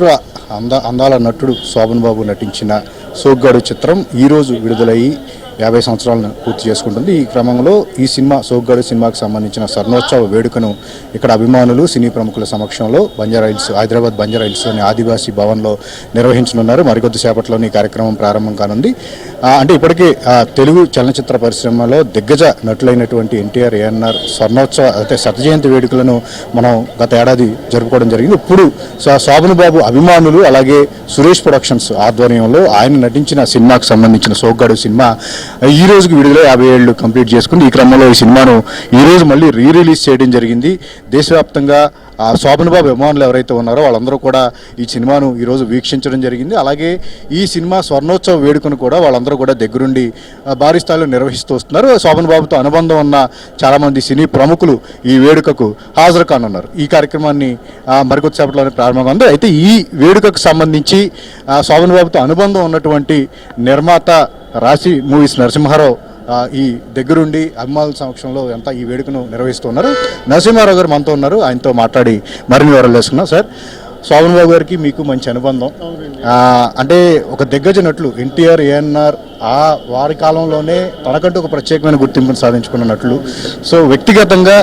అందాల నటుడు శోభన్ బాబు నటించిన సోగ్గాడు చిత్రం ఈరోజు విడుదలయ్యి 50 సంవత్సరాలను పూర్తి చేసుకుంటుంది. ఈ క్రమంలో ఈ సినిమా సోగ్గాడు సినిమాకి సంబంధించిన స్వర్ణోత్సవ వేడుకను ఇక్కడ అభిమానులు సినీ ప్రముఖుల సమక్షంలో హైదరాబాద్ బంజారాహిల్స్ అనే ఆదివాసీ భవన్లో నిర్వహించనున్నారు. మరికొద్ది సేపట్లోనే ఈ కార్యక్రమం ప్రారంభం కానుంది. అంటే ఇప్పటికే తెలుగు చలనచిత్ర పరిశ్రమలో దిగ్గజ నటులైనటువంటి ఎన్టీఆర్, ఏఎన్ఆర్ స్వర్ణోత్సవ శత జయంతి వేడుకలను మనం గత ఏడాది జరుపుకోవడం జరిగింది. ఇప్పుడు శోభన్ బాబు అభిమానులు అలాగే సురేష్ ప్రొడక్షన్స్ ఆధ్వర్యంలో ఆయన నటించిన సినిమాకు సంబంధించిన సోగ్గాడు సినిమా ఈ రోజుకి విడుదల 50 ఏళ్ళు కంప్లీట్ చేసుకుంది. ఈ క్రమంలో ఈ సినిమాను ఈరోజు మళ్ళీ రిలీజ్ చేయడం జరిగింది. దేశవ్యాప్తంగా శోభన్ బాబు అభిమానులు ఎవరైతే ఉన్నారో వాళ్ళందరూ కూడా ఈ సినిమాను ఈరోజు వీక్షించడం జరిగింది. అలాగే ఈ సినిమా స్వర్ణోత్సవ వేడుకను కూడా వాళ్ళందరూ కూడా దగ్గరుండి భారీ స్థాయిలో నిర్వహిస్తూ వస్తున్నారు. శోభన్ బాబుతో అనుబంధం ఉన్న చాలామంది సినీ ప్రముఖులు ఈ వేడుకకు హాజరు కానున్నారు. ఈ కార్యక్రమాన్ని మరికొద్ది సేపట్లోనే ప్రారంభంగా ఉంది. అయితే ఈ వేడుకకు సంబంధించి శోభన్ బాబుతో అనుబంధం ఉన్నటువంటి నిర్మాత రాశి మూవీస్ నరసింహారావు ఈ దగ్గరుండి అభిమానుల సమక్షంలో ఎంత ఈ వేడుకను నిర్వహిస్తున్నారు. నరసింహారావు గారు మనతో ఉన్నారు. ఆయనతో మాట్లాడి మరిన్ని వివరాలు తెలుసుకున్నాం. సార్, శోభన్ బాబు గారికి మీకు మంచి అనుబంధం, అంటే ఒక దిగ్గజ నటులు ఎన్టీఆర్, ఏఎన్ఆర్ వారి కాలంలోనే తనకంటూ ఒక ప్రత్యేకమైన గుర్తింపును సాధించుకున్న నటులు. సో వ్యక్తిగతంగా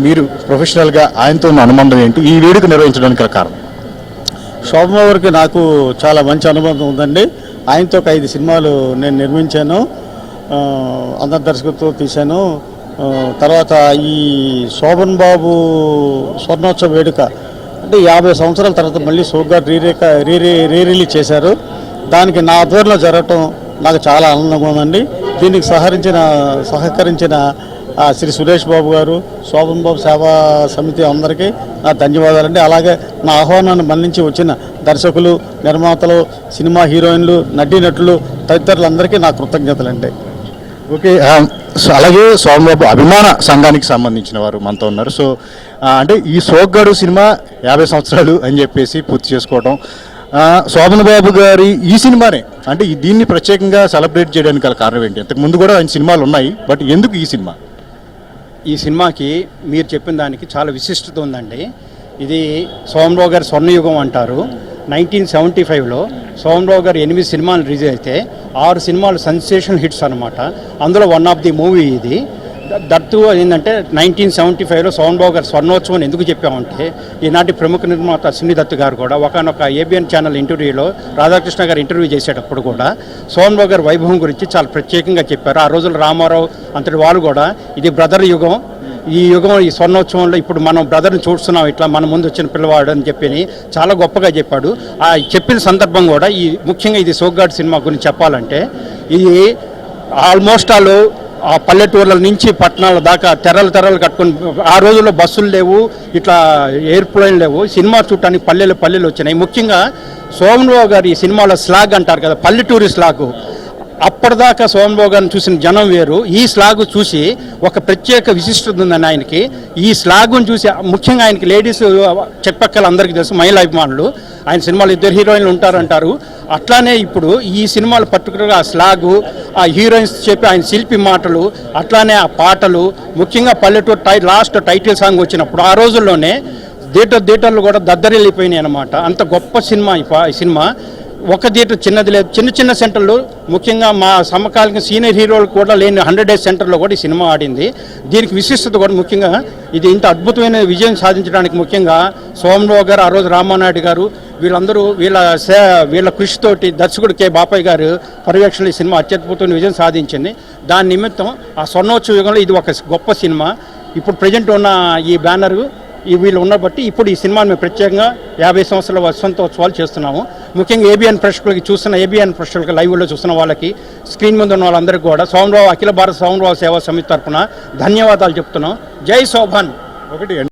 మీరు ప్రొఫెషనల్గా ఆయనతో ఉన్న అనుబంధం ఏంటి, ఈ వేడుక నిర్వహించడానికి కారణం? శోభన్ బాబు గారికి నాకు చాలా మంచి అనుబంధం ఉందండి. ఆయనతో ఒక 5 సినిమాలు నేను నిర్మించాను, అందరి దర్శకత్వం తీశాను. తర్వాత ఈ శోభన్ బాబు స్వర్ణోత్సవ వేడుక అంటే 50 సంవత్సరాల తర్వాత మళ్ళీ సోగ్గాడు రిలీజ్ చేశారు. దానికి నా ఆధ్వర్యంలో జరగటం నాకు చాలా ఆనందంగా ఉందండి. దీనికి సహకరించిన శ్రీ సురేష్ బాబు గారు, శోభన్ బాబు సేవా సమితి అందరికీ నా ధన్యవాదాలండి. అలాగే నా ఆహ్వానాన్ని మన్నించి వచ్చిన దర్శకులు, నిర్మాతలు, సినిమా హీరోయిన్లు, నటీనటులు తదితరులందరికీ నా కృతజ్ఞతలండి. ఓకే, అలాగే శోభన్ బాబు అభిమాన సంఘానికి సంబంధించిన వారు మనతో ఉన్నారు. సో అంటే ఈ సోగ్గాడు సినిమా 50 సంవత్సరాలు అని చెప్పేసి పూర్తి చేసుకోవడం, శోభన్ బాబు గారి ఈ సినిమానే అంటే దీన్ని ప్రత్యేకంగా సెలబ్రేట్ చేయడానికి గల కారణం ఏంటి? అంతకు ముందు కూడా ఆయన సినిమాలు ఉన్నాయి, బట్ ఎందుకు ఈ సినిమా? ఈ సినిమాకి మీరు చెప్పిన దానికి చాలా విశిష్టత ఉందండి. ఇది శోభన్ బాబు గారి స్వర్ణయుగం అంటారు. 1975లో శోభన్ బాబు గారు 8 సినిమాలు రిలీజ్ అయితే 6 సినిమాలు సెన్సేషనల్ హిట్స్ అనమాట. అందులో వన్ ఆఫ్ ది మూవీ ఇది. దట్టు ఏంటంటే 1975లో శోభన్ బాబు గారు స్వర్ణోత్సవం ఎందుకు చెప్పామంటే, ఈనాటి ప్రముఖ నిర్మాత సునీదత్ గారు కూడా ఒకనొక ఏబిఎన్ ఛానల్ ఇంటర్వ్యూలో రాధాకృష్ణ గారు ఇంటర్వ్యూ చేసేటప్పుడు కూడా శోభన్ బాబు గారి వైభవం గురించి చాలా ప్రత్యేకంగా చెప్పారు. ఆ రోజుల్లో రామారావు అంతటి వాళ్ళు కూడా ఇది బ్రదర్ యుగం, ఈ యుగం, ఈ స్వర్ణోత్సవంలో ఇప్పుడు మనం బ్రదర్ని చూస్తున్నాం, ఇట్లా మన ముందు వచ్చిన పిల్లవాడు అని చెప్పి చాలా గొప్పగా చెప్పాడు. ఆ చెప్పిన సందర్భం కూడా ముఖ్యంగా ఇది సోగ్గాడు సినిమా గురించి చెప్పాలంటే, ఇది ఆల్మోస్ట్ ఆ పల్లెటూర్ల నుంచి పట్టణాల దాకా తెరలు కట్టుకొని, ఆ రోజుల్లో బస్సులు లేవు, ఇట్లా ఎయిర్ప్లేన్ లేవు, సినిమా చూడటానికి పల్లెలు వచ్చినాయి. ముఖ్యంగా శోభన్ బాబు గారు ఈ సినిమాలో స్లాగ్ అంటారు కదా, పల్లెటూరి స్లాగు. అప్పటిదాకా శోభన్ బాబు గారిని చూసిన జనం వేరు, ఈ స్లాగు చూసి ఒక ప్రత్యేక విశిష్టత ఉందని ఆయనకి. ఈ స్లాగును చూసి ముఖ్యంగా ఆయనకి లేడీస్ చెప్పక్కల అందరికీ తెలుసు, మహిళా అభిమానులు. ఆయన సినిమాలు 2 హీరోయిన్లు ఉంటారంటారు. అట్లానే ఇప్పుడు ఈ సినిమాలు పర్టికులర్గా ఆ స్లాగు, ఆ హీరోయిన్స్ చెప్పి ఆయన శిల్పి మాటలు, అట్లానే ఆ పాటలు, ముఖ్యంగా పల్లెటూరు లాస్ట్ టైటిల్ సాంగ్ వచ్చినప్పుడు ఆ రోజుల్లోనే థియేటర్లు కూడా దద్దరిల్లిపోయినాయి అనమాట. అంత గొప్ప సినిమా ఈ సినిమా. ఒక థియేటర్ చిన్నది లేదు, చిన్న సెంటర్లు, ముఖ్యంగా మా సమకాలీన సీనియర్ హీరోలు కూడా లేని 100 డేస్ సెంటర్లో కూడా ఈ సినిమా ఆడింది. దీనికి విశిష్టత కూడా ముఖ్యంగా ఇది ఇంత అద్భుతమైన విజయం సాధించడానికి ముఖ్యంగా శోభన్ బాబు గారు, ఆ రోజు రామానాయుడు గారు, వీళ్ళందరూ వీళ్ళ కృషితోటి దర్శకుడు కె బాపయ్య గారు పర్యవేక్షణలో ఈ సినిమా అత్యద్భుతమైన విజయం సాధించింది. దాని నిమిత్తం ఆ స్వర్ణోత్సవ యుగంలో ఇది ఒక గొప్ప సినిమా. ఇప్పుడు ప్రజెంట్ ఉన్న ఈ బ్యానరు వీళ్ళు ఉన్న బట్టి ఇప్పుడు ఈ సినిమాని మేము ప్రత్యేకంగా 50 సంవత్సరాల వసంతోత్సవాలు చేస్తున్నాము. ముఖ్యంగా ఏబిఎన్ ప్రేక్షకులకి ఏబిఎన్ ప్రేక్షకులకి లైవ్లో చూస్తున్న వాళ్ళకి, స్క్రీన్ ముందు ఉన్న వాళ్ళందరికీ కూడా శోభన్ బాబు అఖిల భారత శోభన్ బాబు సేవా సమితి తరఫున ధన్యవాదాలు చెప్తున్నాం. జై శోభన్. ఒకటి